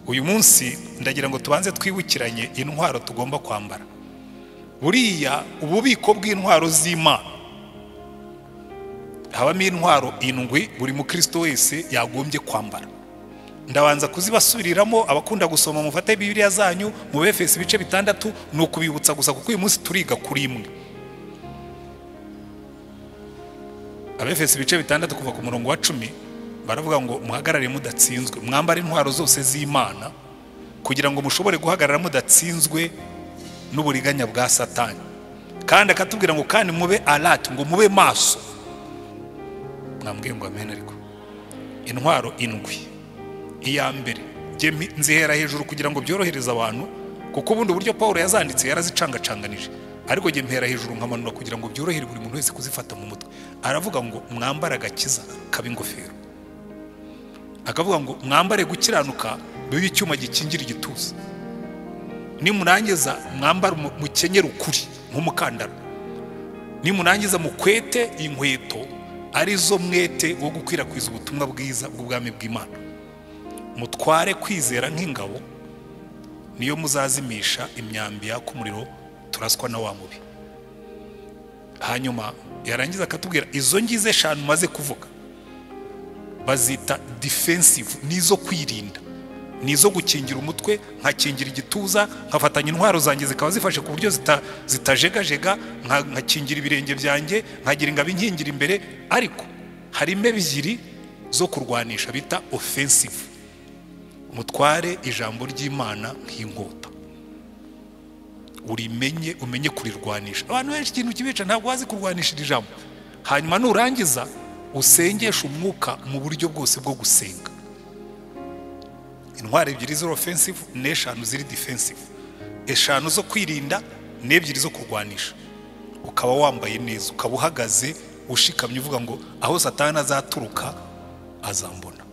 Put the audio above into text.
uyu munsi ndagira ngo tubanze twibukiranye intwaro tugomba kwambara. Buriya ububiko bw'intwaro z'Imana habamo intwaro indwi buri mukristo wese yagombye kwambara. Ndabanza kuzibasubiriramo, abakunda gusoma mufate Bibiliya zanyu mu Efeso ibice 6 no kubibutsa gusa kuko uyu munsi turiga kuri imwe. Abefeso ibice 6 kuva ku murongo wa 10 baravuga ngo muhagarare mudatsinzwe, mwambare intwaro zose z'Imana kugira ngo mushobore guhagarara mudatsinzwe n'uburiganya bwa Satani. Kandi akatubwira ngo kandi mube alert, ngo mube maso. Mwambwiye ngo amen. Ariko intwaro indwi, iya mbere nzihera hejuru kugira ngo byorohereze abantu, kuko ubundi buryo Paulo yazanditse yarazicangacanganije, ariko nge mpera hejuru nkamanura kugira ngo byorohere buri muntu wese kuzifata mu mutwe. Aravuga ngo mwambare agakiza kaba ingofero, akavuga ngo mwambare gukiranuka bibe icyuma gikingira igituza, nimurangiza mwambare mukenyero ukuri nk'umukandara, nimurangiza mukwete inkweto arizo mwete wo gukwirakwiza ubutumwa bwiza bw'ubwami bw'Imana, mutware kwizera nk'ingabo niyo muzazimisha imyambi yaka umuriro turaswa na wa mubi. Hanyuma yarangiza akatubwira izo ngize 5 maze kuvuga bazita defensive, nizo kwirinda, nizo gukingira umutwe, nkakingira igituza, nkafatanya intwaro zanjye zikaba zifashe ku buryo zitajegajega, nkakingira ibirenge byanjye, nkagira ingabo inkingira imbere. Ariko harimo ebyiri zo kurwanisha bita offensive, mutware ijambo ry'Imana nk'inkota, urimenye umenye kurirwanisha. Abantu benshi ikintu kibica ntabwo wazi kurwanisha iri jambo. Hanyuma nurangiza usengesha umwuka mu buryo bwose bwo gusenga. Intwaro ebyiri zo offensive n'eshanu ziri defensive, 5 zo kwirinda n'ebyiri zo kurwanisha. Ukaba wambaye neza, ukaba uhagaze ushikamye uvuga ngo aho Satani azaturuka azambona.